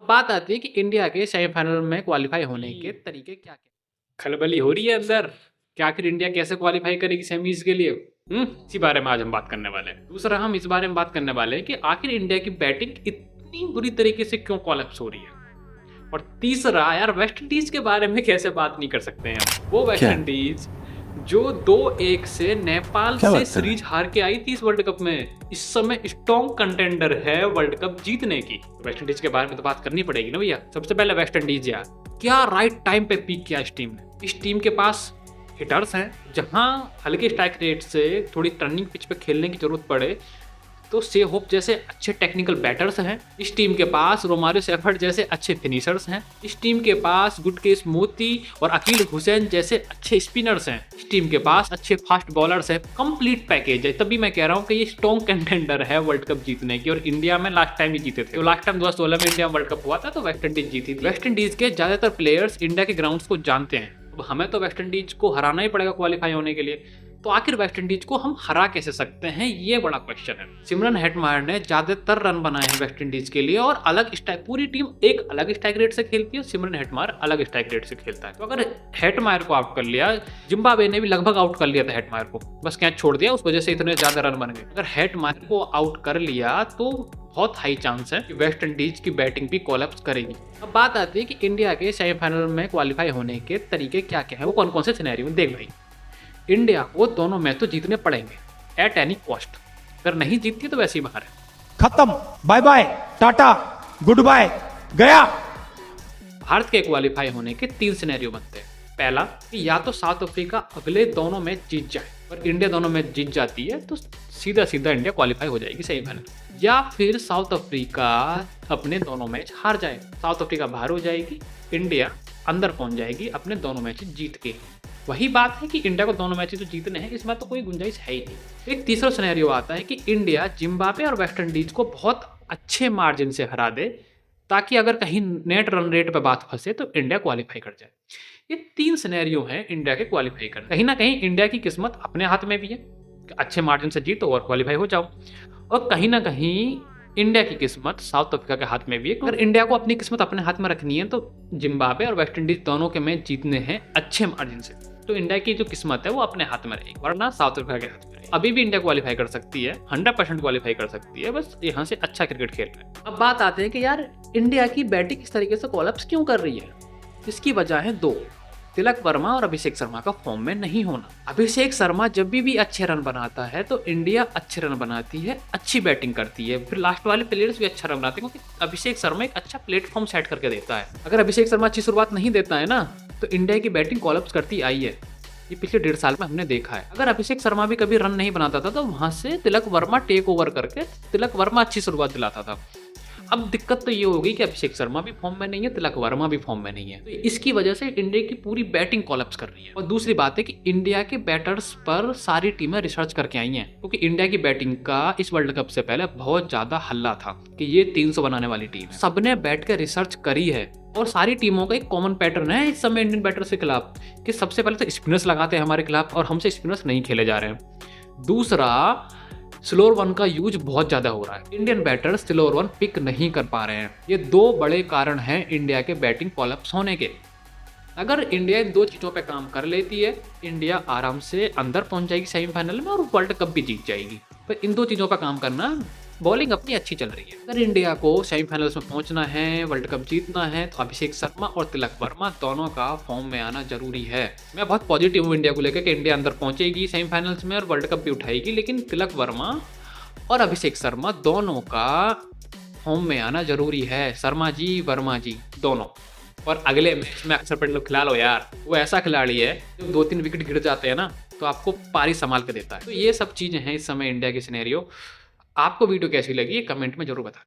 बात आती है कि इंडिया के सेमीफाइनल में क्वालिफाई होने के तरीके क्या-क्या खलबली हो रही है अंदर कि आखिर इंडिया कैसे क्वालिफाई करेगी सेमीज के लिए। इसी बारे में आज हम बात करने वाले हैं। दूसरा हम इस बारे में बात करने वाले हैं कि आखिर इंडिया की बैटिंग इतनी बुरी तरीके से क्यों कोलैप्स हो रही है। और तीसरा यार वेस्ट इंडीज के बारे में कैसे बात नहीं कर सकते हैं। वो वेस्ट इंडीज जो 2-1 से नेपाल से सीरीज हार के आई थी इस वर्ल्ड कप में, इस समय स्ट्रॉन्ग कंटेंडर है वर्ल्ड कप जीतने की। वेस्ट इंडीज के बारे में तो बात करनी पड़ेगी ना भैया। सबसे पहले वेस्ट इंडीज यार क्या राइट टाइम पे पीक किया इस टीम ने। इस टीम के पास हिटर्स हैं, जहां हल्के स्ट्राइक रेट से थोड़ी टर्निंग पिच पे खेलने की जरूरत पड़े तो से होप जैसे अच्छे टेक्निकल बैटर्स हैं। इस टीम के पास रोमारियो सेफर्ड जैसे अच्छे फिनिशर्स हैं। इस टीम के पास गुरकेश मोती और अकील हुसैन जैसे अच्छे स्पिनर्स हैं। इस टीम के पास अच्छे फास्ट बॉलर्स हैं। कंप्लीट पैकेज है। तभी मैं कह रहा हूँ कि ये स्ट्रॉन्ग कंटेंडर है वर्ल्ड कप जीतने की। और इंडिया में लास्ट टाइम ही जीते थे। तो लास्ट टाइम 2016 में इंडिया वर्ल्ड कप हुआ था तो वेस्ट इंडीज जीती थी। वेस्ट इंडीज के ज्यादातर प्लेयर्स इंडिया के ग्राउंड्स को जानते हैं। अब हमें तो वेस्ट इंडीज को हराना ही पड़ेगा क्वालिफाई होने के लिए। तो आखिर वेस्ट इंडीज को हम हरा कैसे सकते हैं, ये बड़ा क्वेश्चन है। सिमरन हेटमायर ने ज्यादातर रन बनाए हैं वेस्ट इंडीज के लिए और अलग स्ट्राइक, पूरी टीम एक अलग स्ट्राइक रेट से खेलती है, सिमरन हेटमायर अलग स्ट्राइक रेट से खेलता है। तो अगर हेटमायर को आउट कर लिया, जिम्बाब्वे ने भी लगभग आउट कर लिया था हेटमायर को, बस कैच छोड़ दिया, उस वजह से इतने ज्यादा रन बन गए। अगर हेटमायर को आउट कर लिया तो बहुत हाई चांस है कि वेस्ट इंडीज की बैटिंग भी कोलैप्स करेगी। अब बात आती है कि इंडिया के सेमीफाइनल में क्वालिफाई होने के तरीके क्या क्या है, वो कौन कौन से सिनेरियो। देख भाई, इंडिया को दोनों मैच तो जीतने पड़ेंगे एट एनी कॉस्ट। अगर नहीं जीतती तो वैसे ही बाहर है, खत्म, bye bye, tata, good bye, गया। भारत के क्वालिफाई होने के 3 सिनेरियो बनते हैं। पहला कि या तो साउथ अफ्रीका अगले दोनों मैच जीत जाए और इंडिया दोनों मैच जीत जाती है तो सीधा सीधा इंडिया क्वालिफाई हो जाएगी सेमीफाइनल। या फिर साउथ अफ्रीका अपने दोनों मैच हार जाए, साउथ अफ्रीका बाहर हो जाएगी, इंडिया अंदर पहुंच जाएगी अपने दोनों मैच जीत के। वही बात है कि इंडिया को दोनों मैच तो जीतने हैं, इसमें तो कोई गुंजाइश है ही नहीं। एक तीसरा सिनेरियो आता है कि इंडिया जिम्बाब्वे और वेस्ट इंडीज को बहुत अच्छे मार्जिन से हरा दे ताकि अगर कहीं नेट रन रेट पे बात फंसे तो इंडिया क्वालिफाई कर जाए। ये 3 सिनेरियो हैं इंडिया के क्वालिफाई करने। कहीं ना कहीं इंडिया की किस्मत अपने हाथ में भी है, अच्छे मार्जिन से जीतो और क्वालिफाई हो जाओ, और कहीं ना कहीं इंडिया की किस्मत साउथ अफ्रीका के हाथ में भी है। अगर इंडिया को अपनी किस्मत अपने हाथ में रखनी है तो जिम्बाब्वे और वेस्ट इंडीज दोनों के मैच जीतने हैं अच्छे मार्जिन से, तो इंडिया की जो किस्मत है वो अपने हाथ में रहेगी, वरना साउथ अफ्रीका के हाथ में रहेगी। अभी भी इंडिया क्वालिफाई कर सकती है, 100% क्वालिफाई कर सकती है, बस यहाँ से अच्छा क्रिकेट खेल रहा है। अब बात आते हैं कि यार इंडिया की बैटिंग इस तरीके से कोलैप्स क्यों कर रही है। इसकी वजह है 2, तिलक वर्मा और अभिषेक शर्मा का फॉर्म में नहीं होना। अभिषेक शर्मा जब भी अच्छे रन बनाता है तो इंडिया अच्छे रन बनाती है, अच्छी बैटिंग करती है, फिर लास्ट वाले प्लेयर्स भी अच्छा रन बनाते हैं, क्योंकि अभिषेक शर्मा एक अच्छा प्लेटफॉर्म सेट करके देता है। अगर अभिषेक शर्मा अच्छी शुरुआत नहीं देता है ना तो इंडिया की बैटिंग कोलैप्स करती आई है, ये पिछले 1.5 साल में हमने देखा है। अगर अभिषेक शर्मा भी कभी रन नहीं बनाता था तो वहां से तिलक वर्मा टेक ओवर करके तिलक वर्मा अच्छी शुरुआत दिलाता था। अब दिक्कत तो ये होगी कि अभिषेक शर्मा भी फॉर्म में नहीं है, तिलक वर्मा भी फॉर्म में नहीं है, तो इसकी वजह से इंडिया की पूरी बैटिंग कोलैप्स कर रही है। और दूसरी बात है कि इंडिया के बैटर्स पर सारी टीमें रिसर्च करके आई हैं, क्योंकि इंडिया की बैटिंग का इस वर्ल्ड कप से पहले बहुत ज्यादा हल्ला था कि ये 300 बनाने वाली टीम है। सबने बैठ के रिसर्च करी है और सारी टीमों का एक कॉमन पैटर्न है इस समय इंडियन बैटर्स के खिलाफ कि सबसे पहले तो स्पिनर्स लगाते हैं हमारे खिलाफ और हमसे स्पिनर्स नहीं खेले जा रहे हैं। दूसरा, स्लोअर वन का यूज बहुत ज्यादा हो रहा है, Indian batters slower one pick नहीं कर पा रहे हैं। ये 2 बड़े कारण हैं इंडिया के बैटिंग कोलैप्स होने के। अगर इंडिया इन 2 चीजों पे काम कर लेती है, इंडिया आराम से अंदर पहुंच जाएगी सेमीफाइनल में और वर्ल्ड कप भी जीत जाएगी। पर इन 2 चीजों पर काम करना, बॉलिंग अपनी अच्छी चल रही है। अगर इंडिया को सेमीफाइनल्स में पहुंचना है, वर्ल्ड कप जीतना है, तो अभिषेक शर्मा और तिलक वर्मा दोनों का फॉर्म में आना जरूरी है। मैं बहुत पॉजिटिव हूँ इंडिया को लेकर कि इंडिया अंदर पहुंचेगी सेमीफाइनल्स में और वर्ल्ड कप भी उठाएगी, लेकिन तिलक वर्मा और अभिषेक शर्मा दोनों का फॉर्म में आना जरूरी है। शर्मा जी, वर्मा जी दोनों। और अगले मैच में अक्षर पटेल खिला लो यार, वो ऐसा खिलाड़ी है जो 2-3 विकेट गिर जाते हैं ना तो आपको पारी संभाल के देता है। तो ये सब चीजें हैं इस समय इंडिया की सिनेरियो। आपको वीडियो कैसी लगी कमेंट में जरूर बताएं।